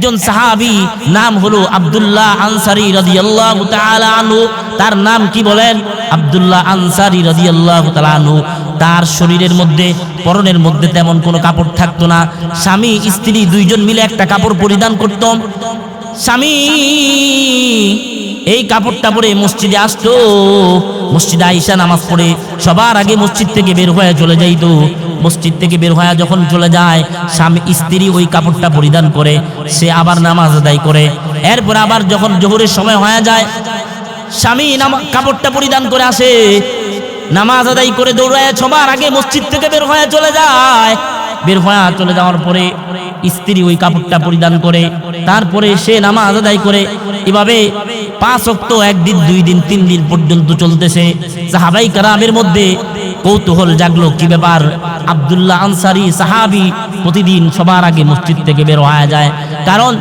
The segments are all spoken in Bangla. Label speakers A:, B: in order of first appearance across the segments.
A: একজন সাহাবী নাম হলো আব্দুল্লাহ আনসারী রাদিয়াল্লাহু তাআলা আনহু। তার নাম কি বলেন? আব্দুল্লাহ আনসারী রাদিয়াল্লাহু তাআলা আনহু। তার শরীরের মধ্যে পরনের মধ্যে তেমন কোনো কাপড় থাকতো না। স্বামী স্ত্রী দুইজন মিলে একটা কাপড় পরিধান করত। স্বামী এই কাপড়টা পরে মসজিদে আসতো, মসজিদে আইসা নামাজ পড়ে সবার আগে মসজিদ থেকে বের হয়ে চলে যাইতো। মসজিদ থেকে বের হয়ে যখন চলে যায়, স্বামী স্ত্রী ওই কাপড়টা পরিধান করে সে আবার নামাজ আদায় করে। এরপর আবার যখন জোহরের সময় হয়ে যায়, স্বামী কাপড়টা পরিধান করে আসে, নামাজ আদায় করে দৌড়ায় সবার আগে মসজিদ থেকে বের হয়ে চলে যায়। বের হয়ে চলে যাওয়ার পরে স্ত্রী ওই কাপড়টা পরিধান করে, তারপরে সে নামাজ আদায় করে। এভাবে 5 ওয়াক্ত, একদিন, 2 দিন, 3 দিন পর্যন্ত চলতেছে। সাহাবাই কেরামের মধ্যে কৌতূহল জাগলো, কি ব্যাপার? আব্দুল্লাহ আনসারী সাহাবী প্রতিদিন সবার আগে মসজিদ থেকে বের হয়ে যায়। কারণ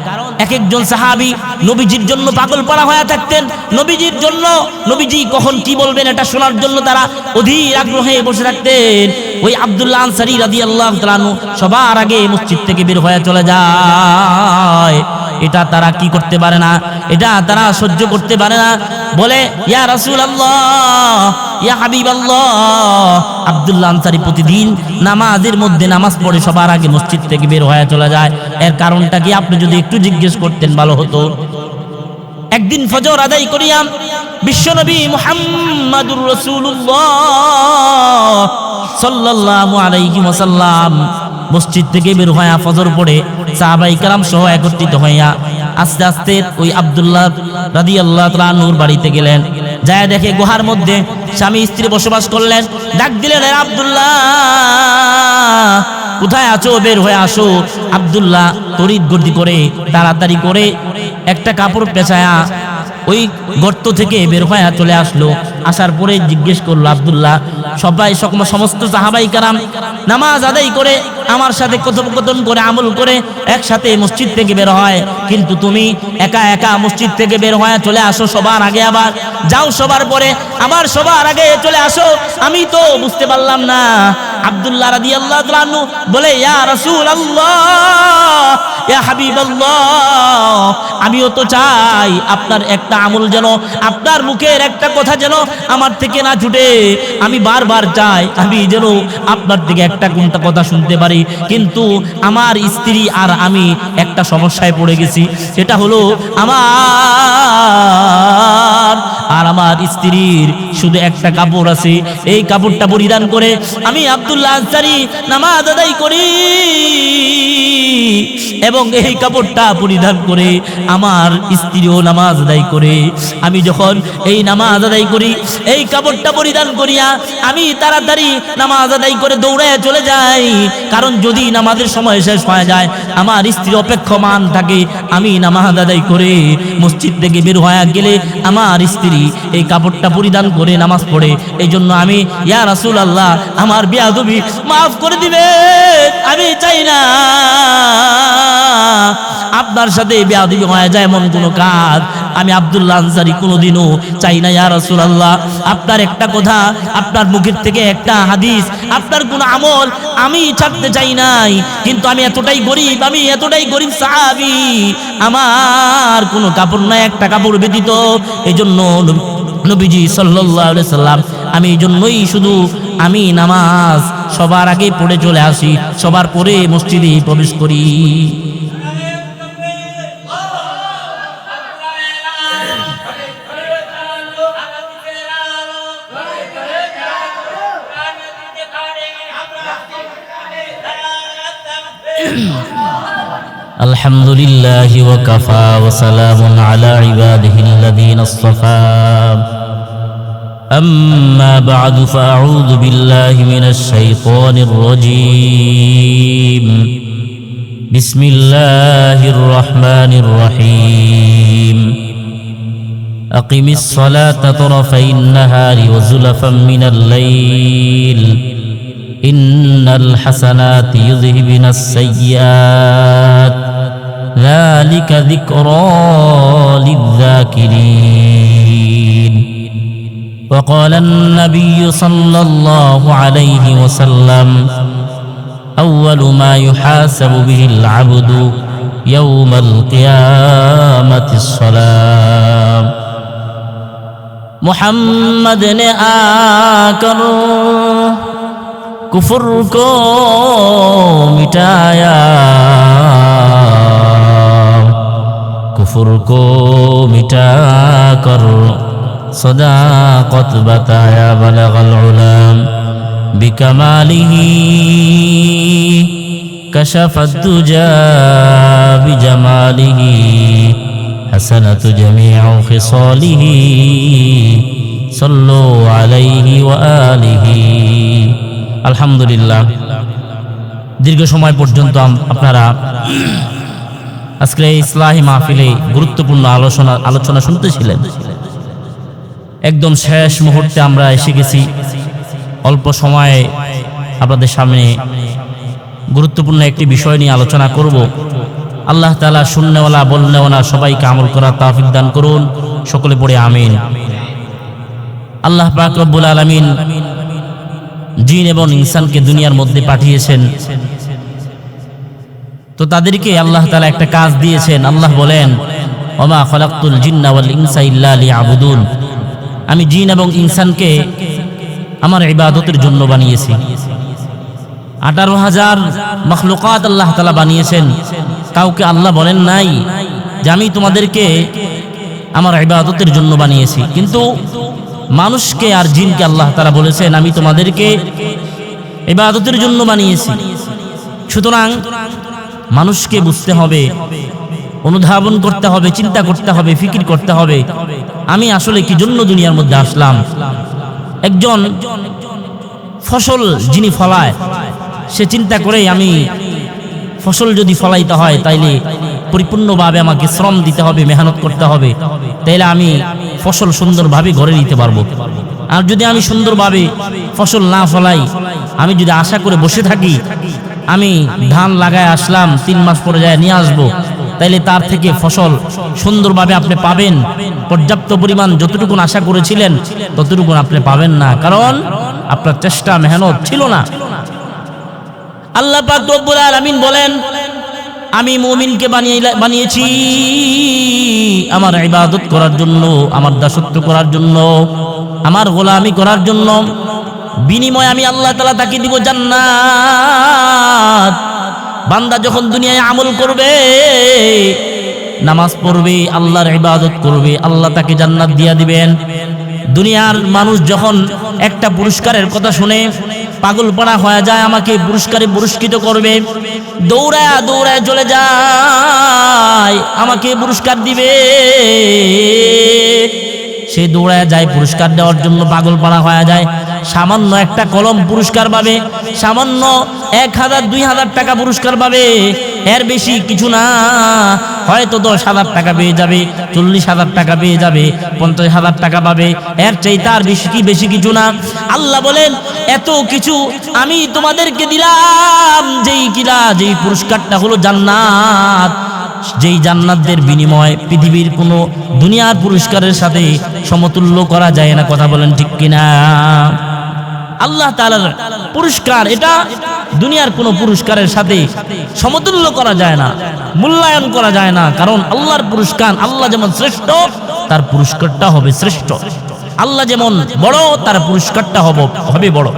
A: এক একজন সাহাবী নবীজির জন্য পাগল পাড়া হয়ে থাকতেন। নবীজির জন্য, নবীজি কখন কি বলবেন এটা শোনার জন্য তারা অধীর আগ্রহে বসে থাকতেন। ওই আব্দুল্লাহ আনসারী রাদিয়াল্লাহু তাআলা আনহু সবার আগে মসজিদ থেকে বের হয়ে চলে যায়। এটা তারা কি করতে পারে না, এটা তারা সহ্য করতে পারে না। বলে, ইয়া রাসূলুল্লাহ, ইয়া হাবিবাল্লাহ। আব্দুল্লাহ আনসারী প্রতিদিন নামাজের মধ্যে নামাজ পড়ে সবার আগে মসজিদ থেকে বের হয়ে চলে যায়। এর কারণটা কি আপনি যদি একটু জিজ্ঞেস করতেন ভালো হতো। একদিন ফজর আদায় করিয়া বিশ্বনবী মুহাম্মাদুর রাসূলুল্লাহ সাল্লাল্লাহু আলাইহি ওয়াসাল্লাম মসজিদ থেকে বের হয়ে ফজর পড়ে সাহাবায়ে কেরাম সহ একত্রিত হইয়া আস্তে আস্তে ওই আব্দুল্লাহ রাদিয়াল্লাহু তাআলা আনহুর বাড়িতে গেলেন। যায় দেখে গুহার মধ্যে স্বামী স্ত্রী বসবাস করলেন। ডাক দিলেন, আব্দুল্লাহ কোথায় আছো? বের হয়ে আসো। আব্দুল্লাহ তড়িৎ গতি করে তাড়াতাড়ি করে একটা কাপড় পেঁচায়া ওই গর্ত থেকে বের হয়ে চলে আসলো। আসার পরে জিজ্ঞেস করলো আব্দুল্লাহ, সবাই সমস্ত সাহাবাই কেরাম নামাজ আদায় করে আমার সাথে কথোপকথন করে আমল করে একসাথে মসজিদ থেকে বের হয়, কিন্তু তুমি একা একা মসজিদ থেকে বের হয়ে চলে আসো সবার আগে, আবার যাও সবার পরে আবার সবার আগে চলে আসো, আমি তো বুঝতে পারলাম না। আব্দুল্লাহ রাদিয়াল্লাহু তাআলা আনহু বলে, ইয়া রাসূলুল্লাহ, ইয়া হাবিবাল্লাহ, আমিও তো চাই আপনার একটা আমল যেন, আপনার মুখের একটা কথা যেন আমার থেকে না ছুটে। আমি বারবার চাই আমি যেন আপনার থেকে একটা কোনটা কথা শুনতে পারি, কিন্তু আমার স্ত্রী আর আমি একটা সমস্যায় পড়ে গেছি। সেটা হলো আমার স্ত্রীর শুধু একটা কাপড় আছে, এই কাপড়টা পরিধান করে আমি আব্দুল্লাহ আনসারী নামাজ আদায় করি, এবং এই কাপড়টা পরিধান করে আমার স্ত্রীও নামাজ আদায় করে। আমি যখন এই নামাজ আদায় করি, এই কাপড়টা পরিধান করিয়া আমি তাড়াতাড়ি নামাজ আদায় করে দৌড়ায় চলে যাই, কারণ যদি নামাজের সময় শেষ হয়ে যায় আমার স্ত্রী অপেক্ষমান থাকে। আমি নামাজ আদায় করে মসজিদ থেকে বের হয়ে গেলে আমার স্ত্রী এই কাপড়টা পরিধান করে নামাজ পড়ে। এই জন্য আমি, ইয়া রাসূলুল্লাহ, আমার বেয়াদবি মাফ করে দিবেন, আমি চাই না আপনার সাথে বেয়াদবি হয়ে যায় এমন কোনো কাজ আমি আব্দুল্লাহ আনসারী কোনোদিনও চাই না। ইয়া রাসূলুল্লাহ, আপনার একটা কথা, আপনার মুখের থেকে একটা হাদিস, আপনার কোনো আমল আমি ছাড়তে চাই নাই, কিন্তু আমি এতটাই গরিব সাহাবী, আমার কোনো কাপড় নাই একটা কাপড় ব্যতীত। এই জন্য নবীজি সাল্লাল্লাহু আলাইহি সাল্লাম, আমি এই জন্যই শুধু আমি নামাজ সবার আগে পড়ে চলে আসি, সবার পরে মসজিদে প্রবেশ করি। আলহামদুলিল্লাহি ওয়া কাফা ওয়া সালামুন আলা ইবাদিহিল্লাযীনা ইসতাফা। أما بعد فأعوذ بالله من الشيطان الرجيم. بسم الله الرحمن الرحيم. أقم الصلاة طرفي النهار وزلفا من الليل إن الحسنات يذهبن السيئات ذلك ذكرى للذاكرين. وقال النبي صلى الله عليه وسلم أول ما يحاسب به العبد ইয়াউমাল কিয়ামাতিস সালাম। मोहम्मद ने आकर कुफर को मिटाया, कुफर को मिटाकर सदाकत बताया। बलगल उलम बिकमालिही कशफत दुजा बिजमालिही हसनत जमीउ खिसालिही सल्लु अलैहि व आलिहि। আলহামদুলিল্লাহ, দীর্ঘ সময় পর্যন্ত আপনারা আজকে ইসলাহি মাহফিলে গুরুত্বপূর্ণ আলোচনা শুনতেছিলেন। একদম শেষ মুহূর্তে আমরা এসে গেছি। অল্প সময়ে আপনাদের সামনে গুরুত্বপূর্ণ একটি বিষয় নিয়ে আলোচনা করব। আল্লাহ তাআলা শুননেওয়ালা বলনেওয়ালা সবাইকে আমল করার তৌফিক দান করুন। সকলে পড়ে আমিন। আল্লাহ পাক রব্বুল আলামিন জিন এবং ইনসানকে দুনিয়ার মধ্যে পাঠিয়েছেন, তো তাদেরকে আল্লাহ তাআলা একটা কাজ দিয়েছেন। আল্লাহ বলেন, ওমা খলাকতুল জিন্না ওয়াল ইনসা ইল্লা লিয়াবুদুন, আমি জিন এবং ইনসানকে আমার ইবাদতের জন্য বানিয়েছি। 18,000 মখলুকাত আল্লাহ তাআলা বানিয়েছেন। কাউকে আল্লাহ বলেন নাই যে আমি তোমাদেরকে আমার ইবাদতের জন্য বানিয়েছি, কিন্তু মানুষকে আর জিনকে আল্লাহ তাআলা বলেছেন আমি তোমাদেরকে ইবাদতের জন্য বানিয়েছি। সুতরাং মানুষকে বুঝতে হবে, অনুধাবন করতে হবে, চিন্তা করতে হবে, ফিকির করতে হবে আমি আসলে কি জন্য দুনিয়ার মধ্যে আসলাম। একজন ফসল যিনি ফলায় সে চিন্তা করে আমি ফসল যদি ফলাইতে হয় তাইলে পরিপূর্ণভাবে আমাকে শ্রম দিতে হবে, মেহনত করতে হবে, তাইলে আমি ফসল সুন্দরভাবে ঘরে নিতে পারবো। আর যদি আমি সুন্দরভাবে ফসল না ফলাই, আমি যদি আশা করে বসে থাকি আমি ধান লাগায় আসলাম 3 মাস পরে যায় নিয়ে আসবো, তাইলে তার থেকে ফসল সুন্দরভাবে আপনি পাবেন পর্যাপ্ত পরিমাণ যতটুকু আশা করেছিলেন ততটুকু আপনি পাবেন না, কারণ আপনার চেষ্টা মেহনত ছিল না। আল্লাহ পাক রব্বুল আলামিন বলেন, আমি মুমিনকে বানিয়েছি আমার ইবাদত করার জন্য, আমার দাসত্ব করার জন্য, আমার গোলামি করার জন্য। বিনিময়ে আমি আল্লাহ তাআলা তাকে দিব জান্নাত। বান্দা যখন দুনিয়ায় আমল করবে, নামাজ পড়বে, আল্লাহর ইবাদত করবে, আল্লাহ তাকে জান্নাত দিয়া দিবেন। দুনিয়ার মানুষ যখন একটা পুরস্কারের কথা শুনে পাগলপাড়া হয়ে যায়, আমাকে পুরস্কারে পুরস্কৃত করবে, দৌড়ায় দৌড়ায় চলে যায় আমাকে পুরস্কার দিবে, সে দৌড়ায় যায় পুরস্কার দেওয়ার জন্য, পাগলপাড়া হয়ে যায়। সামান্য একটা কলম পুরস্কার পাবে, সামান্য 1,000 2,000 টাকা পুরস্কার পাবে, এর বেশি কিছু না। হয়তো 10,000 টাকা পেয়ে যাবে, 40,000 টাকা পেয়ে যাবে, 50,000 টাকা পাবে, এর চাইতে আর বেশি কিছু না। আল্লাহ বলেন, এত কিছু আমি তোমাদেরকে দিলাম, যেই পুরস্কারটা হলো জান্নাত, যেই জান্নাতের বিনিময় পৃথিবীর কোনো দুনিয়ার পুরস্কারের সাথে সমতুল্য করা যায় না। কথা বলেন ঠিক কিনা? আল্লাহ তাআলার পুরস্কার এটা দুনিয়ার কোনো পুরস্কারের সাথে সমতুল্য করা যায় না, মূল্যায়ন করা যায় না, কারণ আল্লাহর পুরস্কার, আল্লাহ যেমন শ্রেষ্ঠ তার পুরস্কারটা হবে শ্রেষ্ঠ। আল্লাহ যেমন বড় তার পুরস্কারটা হবে বড়।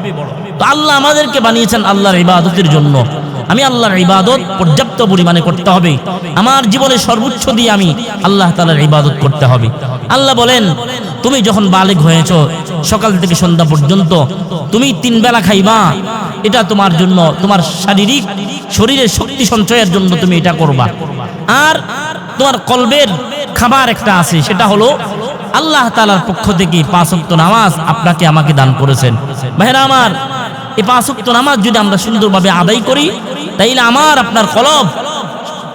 A: তো আল্লাহ আমাদেরকে বানিয়েছেন আল্লাহর ইবাদতের জন্য। আমি আল্লাহর ইবাদত পর্যাপ্ত পরিমাণে করতে হবে, আমার জীবনে সর্বোচ্চ দিয়ে আমি আল্লাহ তাআলার ইবাদত করতে হবে। আল্লাহ বলেন, তুমি যখন বালেগ হয়েছো, সকাল থেকে সন্ধ্যা পর্যন্ত তুমি 3 বেলা খাইবা, এটা তোমার জন্য, তোমার শরীরের শক্তি সঞ্চয়ের জন্য তুমি এটা করবা। আর তোমার কলবের খাবার একটা আছে, সেটা হলো আল্লাহ তাআলার পক্ষ থেকে 5 ওয়াক্ত নামাজ আপনাকে আমাকে দান করেছেন। ভাইরা আমার, এই 5 ওয়াক্ত নামাজ যদি আমরা সুন্দরভাবে আদায় করি, তাইলে আমার আপনার কলব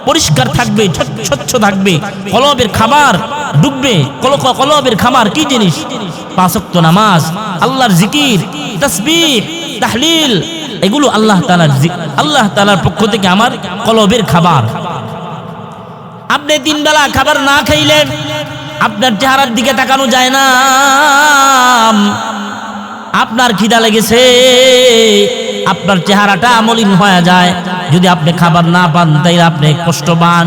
A: পরিষ্কার থাকবে, স্বচ্ছ থাকবে, কলবের খাবার ডুববে। কলবের খাবার কি জিনিস? 5 ওয়াক্ত নামাজ, আল্লাহর জিকির, তাসবিহ, তাহলিল, এগুলো আল্লাহ তাআলার পক্ষ থেকে আমার কলবের খাবার। আপনি 3 বেলা খাবার না খাইলে আপনার চেহারার দিকে তাকানো যায় না। আপনার খিদা লেগেছে, আপনার চেহারাটা মলিন হয়ে যায়। যদি আপনি খাবার না পান তাই আপনি কষ্ট পান।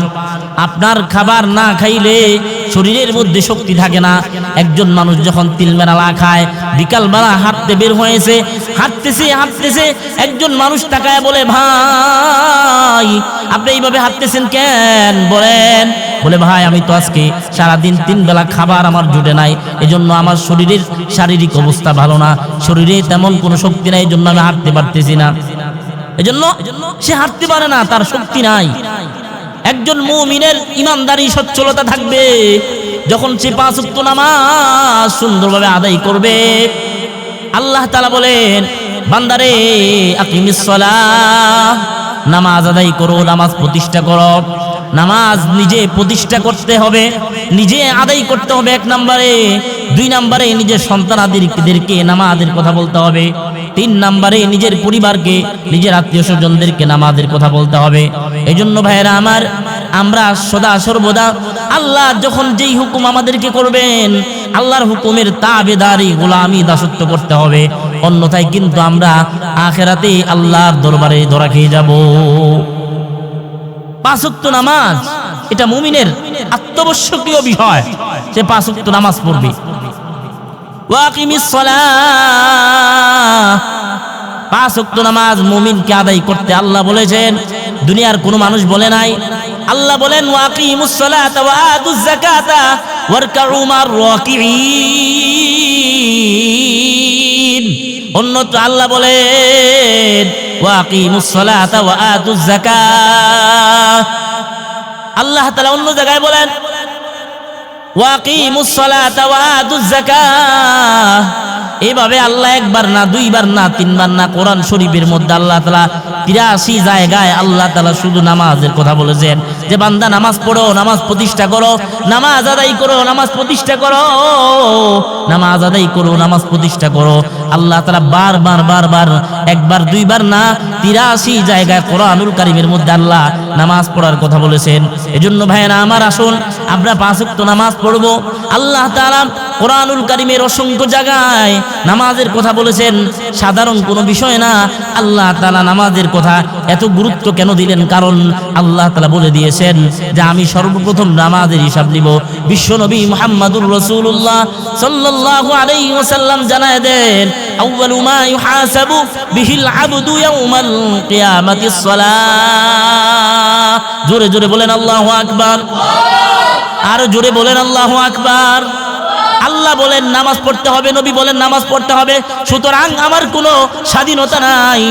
A: আপনার খাবার না খাইলে শরীরের মধ্যে শক্তি থাকে না। একজন মানুষ যখন তিলমেলা খায়, বিকালবেলা হাঁটতে বের হয়েছে, হাঁটতেছে একজন মানুষ তাকায় বলে, ভাই আপনি এইভাবে হাঁটতেছেন কেন? বলে ভাই আমি তো আজকে সারাদিন 3 বেলা খাবার আমার জুটে নাই, এজন্য আমার শরীরের শারীরিক অবস্থা ভালো না, শরীরে তেমন কোনো শক্তি নাই, এজন্য আমি হাঁটতে পারতেছি না। এজন্য সে হাঁটতে পারে না, তার শক্তি নাই। একজন মুমিনের ইমানদারি সচ্ছলতা থাকবে যখন সে 5 ওয়াক্ত নামাজ সুন্দরভাবে আদায় করবে। আল্লাহ তাআলা বলেন, বান্দারে আকিমিস সালাহ, নামাজ আদায় করো, নামাজ প্রতিষ্ঠা করো। নামাজ নিজে প্রতিষ্ঠা করতে হবে, নিজে আদায় করতে হবে 1 নম্বরে। 2 নম্বরে নিজের সন্তানাদেরকে নামাজের কথা বলতে হবে। 3 নম্বরে নিজের পরিবারকে, নিজের আত্মীয় স্বজনদেরকে নামাজের কথা বলতে হবে। এই জন্য ভাইয়েরা আমার, আমরা সদা সর্বদা আল্লাহ যখন যেই হুকুম আমাদেরকে করবেন, আল্লাহর হুকুমের তাবেদারি, গোলামি, দাসত্ব করতে হবে। অন্যথায় কিন্তু আমরা আখিরাতে আল্লাহর দরবারে ধরা খেয়ে যাব। 5 ওয়াক্ত নামাজ এটা মুমিনের আত্মবশ্যকীয় বিষয়, সে 5 ওয়াক্ত নামাজ পড়বে। ওয়াকিমিস সালাহ, 5 ওয়াক্ত নামাজ মুমিনকে আদায় করতে আল্লাহ বলেছেন, দুনিয়ার কোনো মানুষ বলে নাই। আল্লাহ বলেন ওয়াকিমুস সালাতা ওয়া আতুজ যাকাতা ওয়ারকাউ মার রাকিঈন। অন্যত্র আল্লাহ বলেন ওয়াকিমুস সালাতা ওয়া আতুজ যাকাত। আল্লাহ তাআলা অন্য জায়গায় বলেন ওয়াকিমুস সালাতা ওয়া আতুজ যাকাত। এভাবে আল্লাহ 1 বার না, 2 বার না, 3 বার না, কোরআন শরীফের মধ্যে আল্লাহ তাআলা 83 জায়গায় আল্লাহ তাআলা শুধু নামাজের কথা বলেছেন, যে বান্দা নামাজ পড়ো, নামাজ প্রতিষ্ঠা করো, নামাজ আদায় করো, নামাজ প্রতিষ্ঠা করো, নামাজ আদায় করো, নামাজ প্রতিষ্ঠা করো। আল্লাহ তাআলা বারবার 1 বার 2 বার না, 83 জায়গায় কোরআনুল কারীমের মধ্যে আল্লাহ নামাজ পড়ার কথা বলেছেন। এজন্য ভাইয়েরা আমার, আসুন আমরা 5 ওয়াক্ত নামাজ পড়বো। আল্লাহ তাআলা কোরআনুল কারীমের অসংখ্য জায়গায় নামাজের কথা বলেছেন, সাধারণ কোনো বিষয় না। আল্লাহ তাআলা নামাজের কথা এত গুরুত্ব কেন দিলেন? কারণ আল্লাহ তাআলা বলে দিয়েছেন যে আমি সর্বপ্রথম নামাজের হিসাব নিব। বিশ্বনবী মুহাম্মদুর রাসূলুল্লাহ সাল্লাল্লাহু আলাইহি ওয়াসাল্লাম জানায় দেন, আউয়ালু মা ইউহাসাবু বিহিল আবদু ইয়াউমাল কিয়ামাতিস সালাহ। জোরে জোরে বলেন আল্লাহু আকবার, আরো জোরে বলেন আল্লাহু আকবার। আল্লাহ বলেন নামাজ পড়তে হবে, নবী বলেন নামাজ পড়তে হবে। সুতরাং আমার কোনো স্বাধীনতা নাই,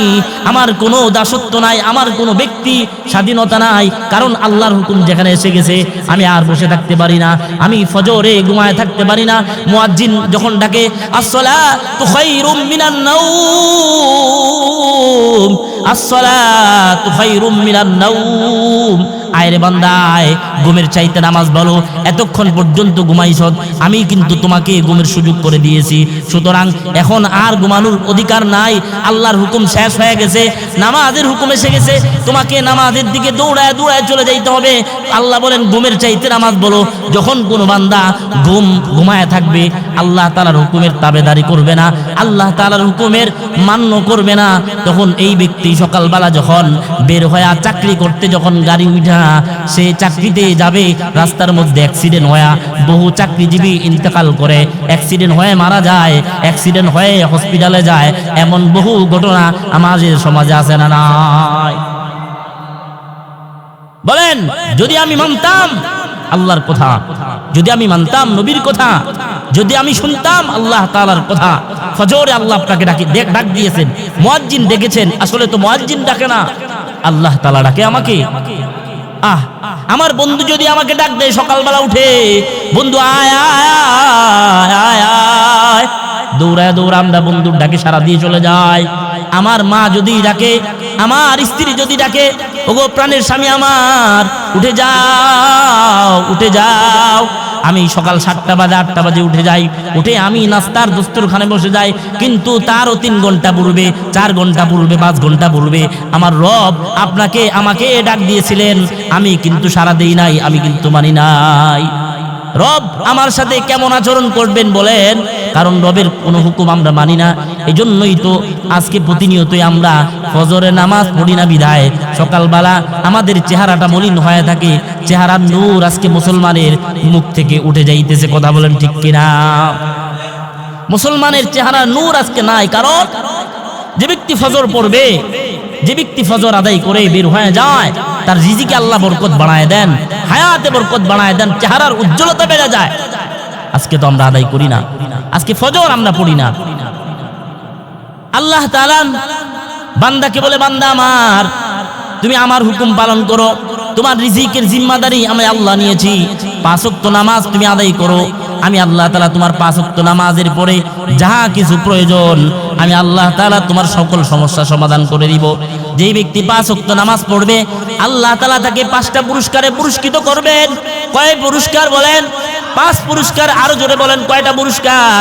A: আমার কোনো দাসত্ব নাই, আমার কোনো ব্যক্তি স্বাধীনতা নাই। কারণ আল্লাহর হুকুম যেখানে এসে গেছে, আমি আর বসে থাকতে পারি না, আমি ফজরে ঘুমায় থাকতে পারি না। মুয়াজ্জিন যখন ডাকে আসসালাতু খায়রুম মিনান নাওম, আসসালাতু খায়রুম মিনান নাওম, আয় রে বান্দা আয়, ঘুমের চাইতে নামাজ বলো। এতক্ষণ পর্যন্ত ঘুমাইছ, আমি কিন্তু তোমাকে ঘুমের সুযোগ করে দিয়েছি। সুতরাং এখন আর ঘুমানোর অধিকার নাই, আল্লাহর হুকুম শেষ হয়ে গেছে, নামাজের হুকুম এসে গেছে, তোমাকে নামাজের দিকে দৌড়ায় চলে যাইতে হবে। আল্লাহ বলেন ঘুমের চাইতে নামাজ বলো। যখন কোনো বান্দা ঘুমায় থাকবে, আল্লাহ তাআলার হুকুমের তাবেদারি করবে না, আল্লাহ তাআলার হুকুমের মান্য করবে না, তখন এই ব্যক্তি সকালবেলা যখন বের হয়ে চাকরি করতে, যখন গাড়ি উঠা সে চাকরিতে যাবে, রাস্তার মধ্যে অ্যাক্সিডেন্ট হয়ে বহু চাকরিজীবী ইন্তেকাল করে, অ্যাক্সিডেন্ট হয়ে মারা যায়, অ্যাক্সিডেন্ট হয়ে হসপিটালে যায়, এমন বহু ঘটনা আমাদের সমাজে আছে না নাই? বলেন, যদি আমি মানতাম আল্লাহর কথা, যদি আমি মানতাম নবীর কথা, যদি আমি শুনতাম আল্লাহ তাআলার কথা, ফজরে আল্লাহ আপনাকে ডাক দিয়েছেন, মুয়াজ্জিন ডেকেছেন, আসলে তো মুয়াজ্জিন ডাকে না, আল্লাহ তাআলা ডাকে আমাকে। আমার বন্ধু যদি আমাকে ডাক দেয় সকালবেলা উঠে, বন্ধু আয় আয় আয় আয়, দৌড়ায় আমরা বন্ধুর ডাকে সারা দিয়ে চলে যাই। আমার মা যদি ডাকে, আমার স্ত্রী যদি ডাকে, ওগো প্রাণের স্বামী আমার, উঠে যাও উঠে যাও, আমি সকাল 7টা বাজে 8টা বাজে উঠে যাই, উঠে আমি নাস্তার দস্তরখানে বসে যাই। কিন্তু তারও 3 ঘন্টা পূর্বে, 4 ঘন্টা পূর্বে, 5 ঘন্টা পূর্বে আমার রব আমাকে ডাক দিয়েছিলেন, আমি কিন্তু সাড়া দেই নাই, আমি কিন্তু মানি নাই। রব আমার সাথে কেমন আচরণ করবেন বলেন? কারণ রবের কোনো হুকুম আমরা মানি না। এই জন্যই তো আজকে প্রতিনিয়তই আমরা ফজরের নামাজ পড়ি না বিধায় সকালবেলা আমাদের চেহারাটা মলিন হয়ে থাকে, চেহারার নূর আজকে মুসলমানের মুখ থেকে উঠে যাইতেছে। কথা বলেন ঠিক কিনা? মুসলমানের চেহারার নূর আজকে নাই। কারণ যে ব্যক্তি ফজর পড়বে, যে ব্যক্তি ফজর আদায় করে বের হয়ে যায়, তার রিজিকে আল্লাহ বরকত বাড়ায় দেন, হায়াতে বরকত বাড়ায় দেন, চেহারার উজ্জ্বলতা বেড়ে যায়। আজকে তো আমরা আদায় করি না, আজকে ফজর আমরা পড়ি না। আল্লাহ তাআলা বান্দাকে বলে, বান্দা আমার, তুমি আমার হুকুম পালন করো, তোমার রিজিকের জিম্মাদারি আমি আল্লাহ নিয়েছি। 5 ওয়াক্ত নামাজ তুমি আদায় করো। আমি আল্লাহ তাআলা তোমার 5 ওয়াক্ত নামাজের পরে যাহা কিছু প্রয়োজন আমি আল্লাহ তাআলা তোমার সকল সমস্যা সমাধান করে দিব। যেই ব্যক্তি 5 ওয়াক্ত নামাজ পড়বে আল্লাহ তাআলা তাকে 5টা পুরস্কারে পুরস্কৃত করবেন। কয় পুরস্কার বলেন? 5 পুরস্কার। আরো জোরে বলেন, কয়টা পুরস্কার?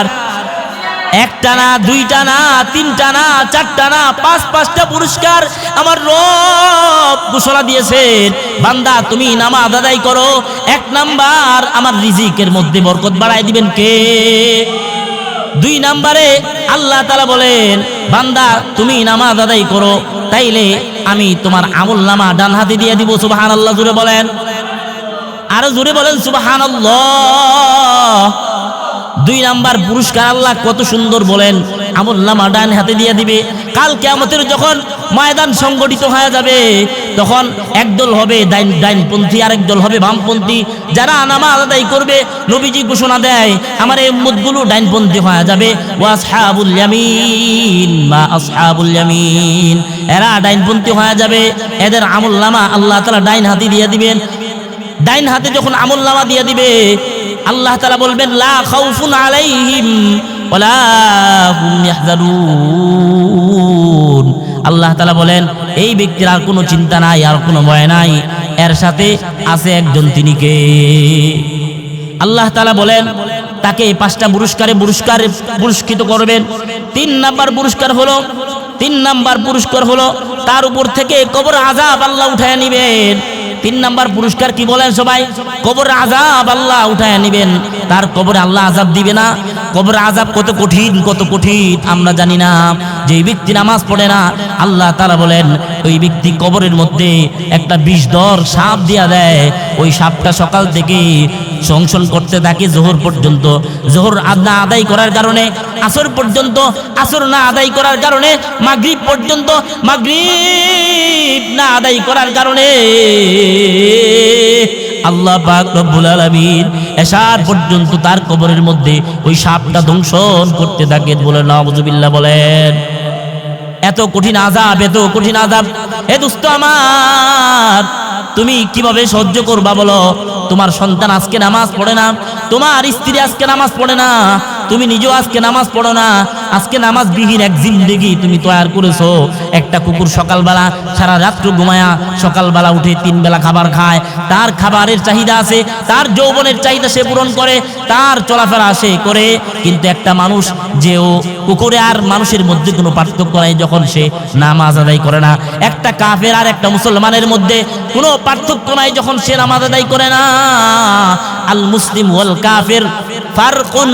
A: 1টা না, 2টা না, 3টা না, 4টা না, 5টা পুরস্কার আমার রব ঘোষণা দিয়েছেন। বান্দা তুমি নামাজ আদায় করো, 1 নাম্বার আমার রিজিকের মধ্যে বরকত বাড়ায় দিবেন কে? 2 নাম্বারে আল্লাহ তাআলা বলেন, বান্দা তুমি নামাজ আদায় করো, তাইলে আমি তোমার আমলনামা ডান হাতে দিয়ে দিব। সুবহানাল্লাহ জোরে বলেন, আরো জোরে বলেন সুবহানাল্লাহ। 2 নাম্বার পুরস্কার আল্লাহ কত সুন্দর বলেন, আমলনামা ডান হাতে দিয়ে দিবে। কাল কিয়ামতের যখন ময়দান সংগঠিত হয়ে যাবে, তখন একদল হবে ডাইনপন্থী, আরেক দল হবে বামপন্থী। যারা নামাজ আদায় করবে, নবীজি ঘোষণা দেয় আমার এই উম্মতগুলো ডাইনপন্থী হয়ে যাবে। ওয়া আসহাবুল ইয়ামিন মা আসহাবুল ইয়ামিন, এরা ডাইনপন্থী হয়ে যাবে। এদের আমলনামা আল্লাহ তাআলা ডাইন হাতে দিয়ে দিবেন। ডাইন হাতে যখন আমলনামা দিয়ে দিবে, আল্লাহ তাআলা বলবেন লা খাউফুন আলাইহিম ওয়ালা হুম ইয়াহজানুন। আল্লাহ তাআলা বলেন এই ব্যক্তির আর কোনো চিন্তা নাই, আর কোনো ভয় নাই। এর সাথে আছে একজন, তিনি কে? আল্লাহ তাআলা বলেন তাকে 5টা পুরস্কারে পুরস্কৃত করবেন। 3 নাম্বার পুরস্কার হলো তার উপর থেকে কবর আযাব আল্লাহ উঠায় নেবেন। 3 নাম্বার পুরস্কার কি বলেন সবাই? কবর আযাব আল্লাহ উঠায় নেবেন। তার কবরে আল্লাহ আযাব দিবে না। কবর আযাব কত কঠিন আমরা জানি না। যে ব্যক্তি নামাজ পড়ে না, আল্লাহ তাআলা বলেন ওই ব্যক্তি কবরের মধ্যে একটা বিষধর সাপ দিয়া দেয়। ওই সাপটা সকাল থেকে সংশন করতে থাকে জোহর পর্যন্ত। জোহর না আদায় করার কারণে আসর পর্যন্ত, আসর না আদায় করার কারণে মাগরিব পর্যন্ত, মাগরিব না আদায় করার কারণে আল্লাহ পাক রব্বুল আলামিন এশার পর্যন্ত তার কবরের মধ্যে ওই সাপটা দংশন করতে থাকে। বলে নাউযুবিল্লাহ বলেন। এত কঠিন আযাব, এত কঠিন আযাব। হে দোস্ত আমার, তুমি কিভাবে সহ্য করবা বলো? তোমার সন্তান আজকে নামাজ পড়ে না, তোমার স্ত্রী আজকে নামাজ পড়ে না, তুমি নিজেও আজকে নামাজ পড়ো না। আজকে নামাজবিহীন এক জিন্দেগি তুমি তৈরি করেছো। একটা কুকুর সকালবেলা সারা রাত্র ঘুমায়া সকালবেলা উঠে 3 বেলা খাবার খায়। তার খাবারের চাহিদা আছে, তার যৌবনের চাহিদা সে পূরণ করে, তার চলাফেরা সে করে। কিন্তু একটা মানুষ যেও কুকুরে আর মানুষের মধ্যে কোনো পার্থক্য নাই যখন সে নামাজ আদায় করে না। একটা কাফের আর একটা মুসলমানের মধ্যে কোনো পার্থক্য নাই যখন সে নামাজ আদায় করে না। আল মুসলিম ওয়াল কাফির ফারকুন,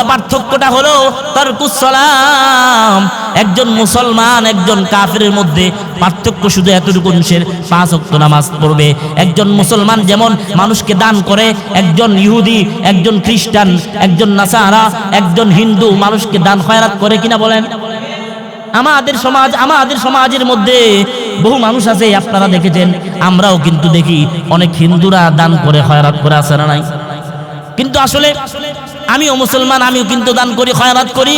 A: পার্থক্যটা হলো তারকুস সালাম। একজন মুসলমান একজন কাফিরের মধ্যে পার্থক্য শুধু এতটুকু, সে 5 ওয়াক্ত নামাজ পড়বে। একজন মুসলমান যেমন মানুষকে দান করে, একজন ইহুদি, একজন খ্রিস্টান, একজন নাসারা, একজন হিন্দু মানুষকে দান খয়রাত করে কিনা বলেন? আমাদের সমাজের মধ্যে বহু মানুষ আছে, আপনারা দেখেছেন, আমরাও কিন্তু দেখি অনেক হিন্দুরা দান করে খয়রাত করে, আছে না নাই? কিন্তু আসলে আমিও মুসলমান, আমিও কিন্তু দান করি, খয়রাত করি।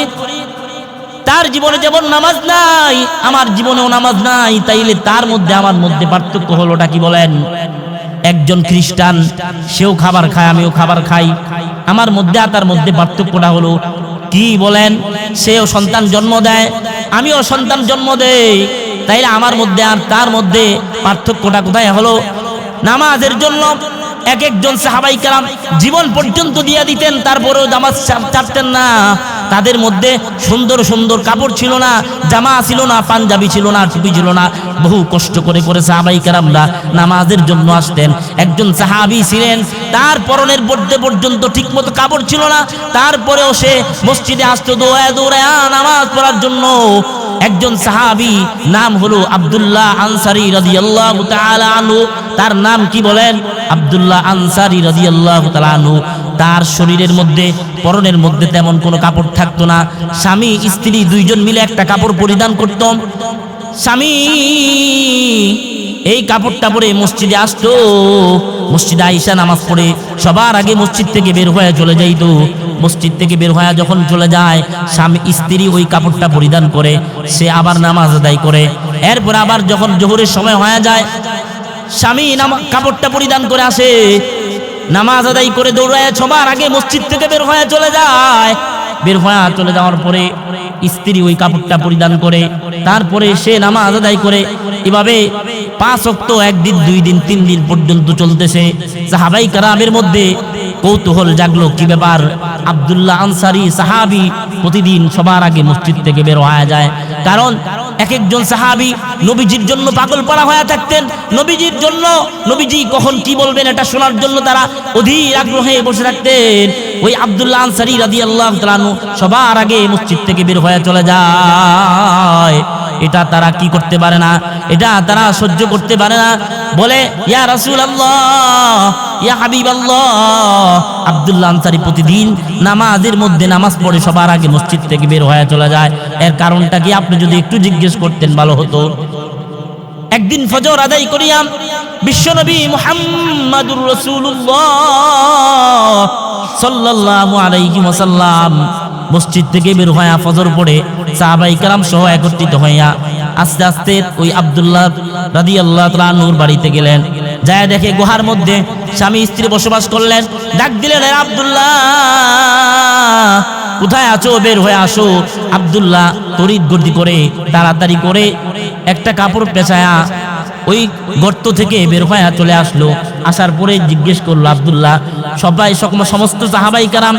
A: তার জীবনে যেমন নামাজ নাই, আমার জীবনেও নামাজ নাই, তাইলে তার মধ্যে আমার মধ্যে পার্থক্য হলোটা কি বলেন? একজন খ্রিস্টান, সেও খাবার খায়, আমিও খাবার খাই, আমার মধ্যে আর তার মধ্যে পার্থক্যটা হলো কি বলেন? সেও সন্তান জন্ম দেয়, আমিও সন্তান জন্ম দেই, তাইলে আমার মধ্যে আর তার মধ্যে পার্থক্যটা কোথায় হলো? নামাজের জন্য এক একজন সাহাবাই কেরাম জীবন পর্যন্ত দিয়ে দিতেন, তারপরেও নামাজ ছাড়তেন না। তাদের মধ্যে সুন্দর সুন্দর কাপড় ছিল না, জামা ছিল না, পাঞ্জাবি ছিল না, টুপি ছিল না। বহু কষ্ট করে করে সাহাবাই কেরামরা নামাজের জন্য আসতেন। একজন সাহাবী ছিলেন, তার পরনের মধ্যে পর্যন্ত ঠিকমতো কাপড় ছিল না, তারপরেও সে মসজিদে আসতো দৌড়ায় দৌড়ায় নামাজ পড়ার জন্য। একজন সাহাবী, নাম হলো আব্দুল্লাহ আনসারী রাদিয়াল্লাহু তাআলা আনহু। তার নাম কি বলেন? আব্দুল্লাহ আনসারী রাদিয়াল্লাহু তাআলা আনহু। তার শরীরের মধ্যে পরনের মধ্যে তেমন কোনো কাপড় থাকতো না। স্বামী স্ত্রী দুইজন মিলে একটা কাপড় পরিধান করত। স্বামী এই কাপড়টা পরে মসজিদে আসতো, মসজিদে আইসা নামাজ পড়ে সবার আগে মসজিদ থেকে বের হয়ে চলে যাইতো। মসজিদ থেকে বের হয়ে যখন চলে যায়, স্বামী স্ত্রী ওই কাপড়টা পরিধান করে সে আবার নামাজ আদায় করে। এরপর আবার যখন জোহরের সময় হয়ে যায়, স্বামী কাপড়টা পরিধান করে আসে, নামাজ আদায় করে দৌড়ায় সবার আগে মসজিদ থেকে বের হয়ে চলে যায়। বের হয়ে চলে যাওয়ার পরে স্ত্রী ওই কাপড়টা পরিধান করে, তারপরে সে নামাজ আদায় করে। এভাবে 5 ওয়াক্ত, একদিন, 2 দিন, 3 দিন পর্যন্ত চলতেছে। সাহাবাই কেরামের মধ্যে কৌতূহল জাগলো, কি ব্যাপার? আব্দুল্লাহ আনসারী সাহাবী প্রতিদিন সবার আগে মসজিদ থেকে বের হয়ে যায়। কারণ এক একজন সাহাবী নবীজির জন্য পাগল পারা হয়ে থাকতেন। নবীজির জন্য, নবীজি কখন কি বলবেন এটা শোনার জন্য তারা অধীর আগ্রহে বসে থাকতেন। ওই আব্দুল্লাহ আনসারী রাদিয়াল্লাহু তাআলা আনহু সবার আগে মসজিদ থেকে বের হয়ে চলে যায়। এটা তারা কি করতে পারে না, এটা তারা সহ্য করতে পারে না। বলে, ইয়া রাসূলুল্লাহ, ইয়া হাবিবাল্লাহ। আব্দুল্লাহ আনসারী প্রতিদিন নামাজের মধ্যে নামাজ পড়ে সবার আগে মসজিদ থেকে বের হয়ে চলে যায়। এর কারণটা কি আপনি যদি একটু জিজ্ঞেস করতেন ভালো হতো। একদিন ফজর আদায় করিয়া বিশ্বনবী মুহাম্মাদুর রাসূলুল্লাহ সাল্লাল্লাহু আলাইহি ওয়াসাল্লাম মসজিদ থেকে বের হয়ে ফজর পড়ে সাহাবায়ে কেরাম সহ একত্রিত হইয়া আস্তে আস্তে ওই আব্দুল্লাহ রাদিয়াল্লাহু তাআলা আনহুর বাড়িতে গেলেন। যায় দেখে গুহার মধ্যে স্বামী স্ত্রী বসবাস করলেন। ডাক দিলেন, হে আব্দুল্লাহ, কোথায় আছো? বের হয়ে আসো। আব্দুল্লাহ তড়িৎ গতি করে তাড়াতাড়ি করে একটা কাপড় পেঁচায়া ওই গর্ত থেকে বের হয়ে চলে আসলো। আসার পরে জিজ্ঞেস করলো আব্দুল্লাহ, সবাই সমস্ত সাহাবাই কেরাম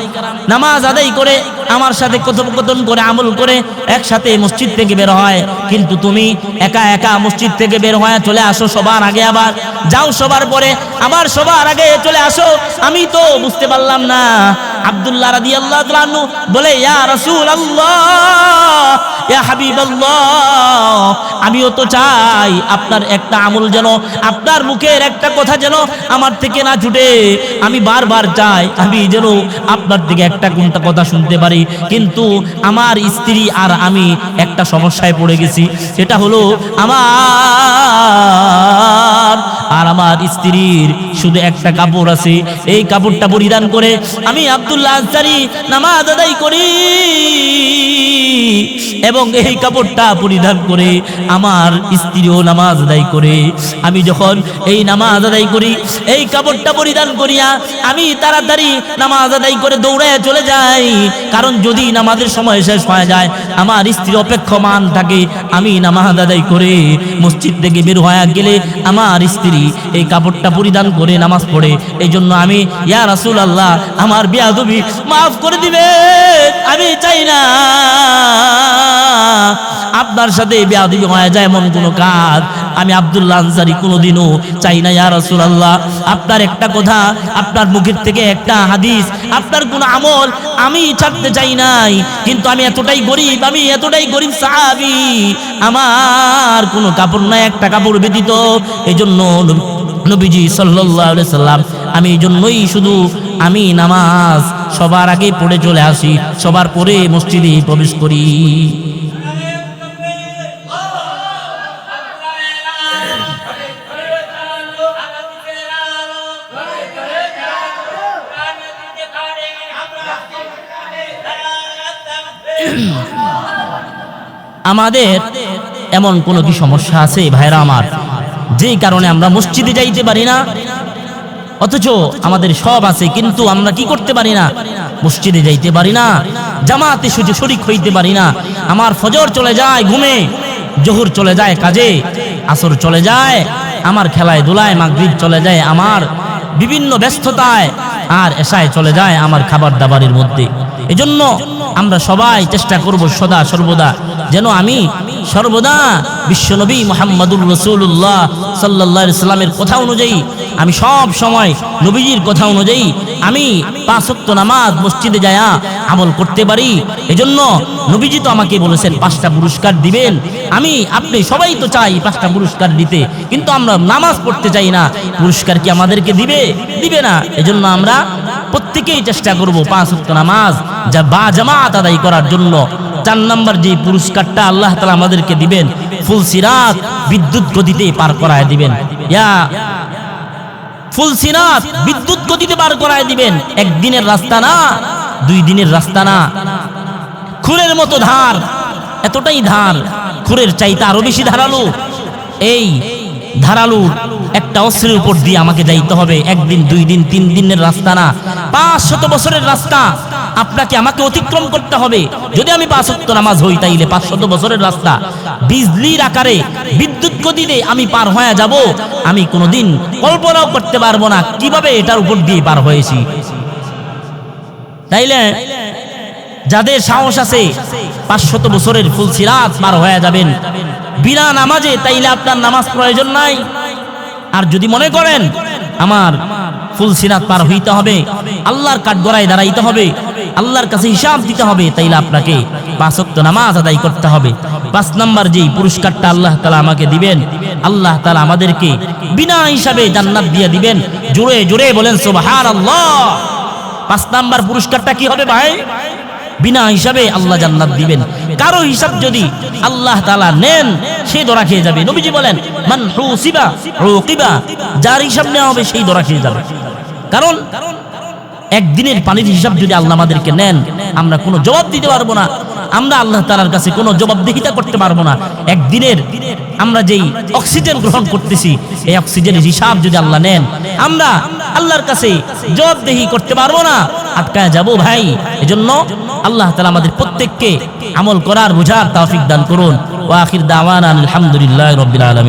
A: নামাজ আদায় করে আমার সাথে কথোপকথন করে আমল করে একসাথে মসজিদ থেকে বের হয়, কিন্তু তুমি একা একা মসজিদ থেকে বের হয়ে চলে আসো সবার আগে, আবার যাও সবার পরে আবার সবার আগে চলে আসো। আমি তো বুঝতে পারলাম না। আব্দুল্লাহ রাদিয়াল্লাহু তাআলা আনহু বলে, ইয়া রাসূলুল্লাহ, ইয়া হাবিবাল্লাহ, আমিও তো চাই আপনার একটা আমল যেন, আপনার মুখের একটা কথা যেন আমার থেকে না ছুটে। আমি বারবার চাই আমি যেন আপনার থেকে একটা কোনটা কথা শুনতে পারি, কিন্তু আমার স্ত্রী আর আমি একটা সমস্যায় পড়ে গেছি। সেটা হলো আমার স্ত্রীর শুধু একটা কাপড় আছে, এই কাপড়টা পরিধান করে আমি আব্দুল্লাহ আনসারী নামাজ আদায় করি, এবং এই কাপড়টা পরিধান করে আমার স্ত্রীও নামাজ আদায় করে। আমি যখন এই নামাজ আদায় করি, এই কাপড়টা পরিধান করিয়া আমি তাড়াতাড়ি নামাজ আদায় করে দৌড়ায় চলে যাই, কারণ যদি নামাজের সময় শেষ হয়ে যায় আমার স্ত্রী অপেক্ষমান থাকে। আমি নামাজ আদায় করে মসজিদ থেকে বের হয়ে গেলে আমার স্ত্রী এই কাপড়টা পরিধান করে নামাজ পড়ে। এই জন্য আমি, ইয়া রাসূলুল্লাহ, আমার বেয়াদবি মাফ করে দিবে। আমি চাই না আপনার সাথে বেয়াদবি হয়ে যায় এমন কোনো কাজ আমি আব্দুল্লাহ আনসারী কোনোদিনও চাই না। ইয়া রাসূলুল্লাহ, আপনার একটা কথা, আপনার মুখের থেকে একটা হাদিস, আপনার কোনো আমল আমি ছাড়তে চাই নাই, কিন্তু আমি এতটাই গরিব সাহাবী, আমার কোনো কাপড় নাই, একটা কাপড় ব্যতীত। এই জন্য নবীজি সাল্লাল্লাহু আলাইহি সাল্লাম, আমি এই জন্যই শুধু আমি নামাজ সবার আগে পড়ে চলে আসি, সবার পরে মসজিদে প্রবেশ করি। আমাদের এমন কোনো কি সমস্যা আছে ভাইরা আমার, যেই কারণে আমরা মসজিদে যাইতে পারি না? অথচ আমাদের সব আছে, কিন্তু আমরা কি করতে পারি না? মসজিদে যাইতে পারি না, জামাতে শরীক হইতে পারি না। আমার ফজর চলে যায় ঘুমে, জোহর চলে যায় কাজে, আসর চলে যায় আমার খেলায় ধুলায় মাগরিব চলে যায় আমার বিভিন্ন ব্যস্ততায়, আর এশায় চলে যায় আমার খাবার দাবারের মধ্যে। এজন্য আমরা সবাই চেষ্টা করব সদা সর্বদা যেন আমি সর্বদা বিশ্বনবী মুহাম্মদুর রাসূলুল্লাহ সাল্লাল্লাহু আলাইহি সাল্লামের কথা অনুযায়ী, আমি সব সময় নবীজির কথা অনুযায়ী আমি 5 ওয়াক্ত নামাজ মসজিদে যায়া আমল করতে পারি। এজন্য নবীজি তো আমাকে বলেছেন 5টা পুরস্কার দিবেন। আপনি সবাই তো চাই 5টা পুরস্কার দিতে, কিন্তু আমরা নামাজ পড়তে চাই না। পুরস্কার কি আমাদেরকে দিবে না? এজন্য আমরা প্রত্যেকেই চেষ্টা করব 5 ওয়াক্ত নামাজ বা জামাত আদায় করার জন্য। 4 নম্বর যে পুরস্কারটা আল্লাহ তাআলা আমাদেরকে দিবেন, ফুল সিরাত বিদ্যুৎ গতিতে পার করায় দিবেন। ফুল সিরাত বিদ্যুৎ গতিতে পার করায় দিবেন। একদিনের রাস্তা না, 2 দিনের রাস্তা না। খুরের মতো ধার, এতটাই ধার, খুরের চাইতে আরো বেশি ধারালো। এই ধারালো একটা অস্ত্রের উপর দিয়ে আমাকে যাইতে হবে। 1 দিন 2 দিন 3 দিনের রাস্তা না, 500 বছরের রাস্তা আপনাকে আমাকে অতিক্রম করতে হবে। যদি আমি 5 ওয়াক্ত নামাজ হই তাইলে 500 বছরের রাস্তা বিজলির আকারে বিদ্যুৎ গতিতে আমি পার হয়ে যাব। আমি কোনোদিন কল্পনাও করতে পারবো না কিভাবে এটার উপর দিয়ে পার হয়েছি। তাইলে যাদের সাহস আছে 500 বছরের ফুল সিরাত পার হয়ে যাবেন বিনা নামাজে, তাইলে আপনার নামাজ প্রয়োজন নাই। আর যদি মনে করেন আমার ফুল সিরাত পার হইতে হবে, আল্লাহর কাঠগড়ায় দাঁড়াইতে হবে, আল্লাহর কাছে হিসাব দিতে হবে, তাইলে আপনাকে 5 ওয়াক্ত নামাজ আদায় করতে হবে। 5 নম্বর যেই পুরস্কারটা আল্লাহ তাআলা আমাকে দিবেন, আল্লাহ তাআলা আমাদেরকে বিনা হিসাবে জান্নাত দিয়ে দিবেন। জোরে জোরে বলেন সুবহানাল্লাহ। 5 নম্বর পুরস্কারটা কি হবে ভাই? বিনা হিসাবে আল্লাহ জান্নাত দিবেন। কারো হিসাব যদি আল্লাহ তাআলা নেন, সে ধরা খেয়ে যাবে। নবীজি বলেন মান হুসিবা উকিবা, যার হিসাব নেওয়া হবে সেই ধরা খেয়ে যাবে। কারণ একদিনের পানির হিসাব যদি আল্লাহ আমাদেরকে নেন, আমরা কোনো জবাব দিতে পারবো না। আমরা আল্লাহ তাআলার কাছে কোনো জবাবদিহিতা করতে পারবো না। একদিনের আমরা যেই অক্সিজেন গ্রহণ করতেছি, এই অক্সিজেনের হিসাব যদি আল্লাহ নেন, আমরা আল্লাহর কাছে জবাবদিহি করতে পারবো না, আটকায় যাব ভাই। এজন্য আল্লাহ তাআলা আমাদের প্রত্যেককে আমল করার, বুঝার তৌফিক দান করুন। ওয়া আখির দাওয়ানা আলহামদুলিল্লাহি রাব্বিল আলামিন।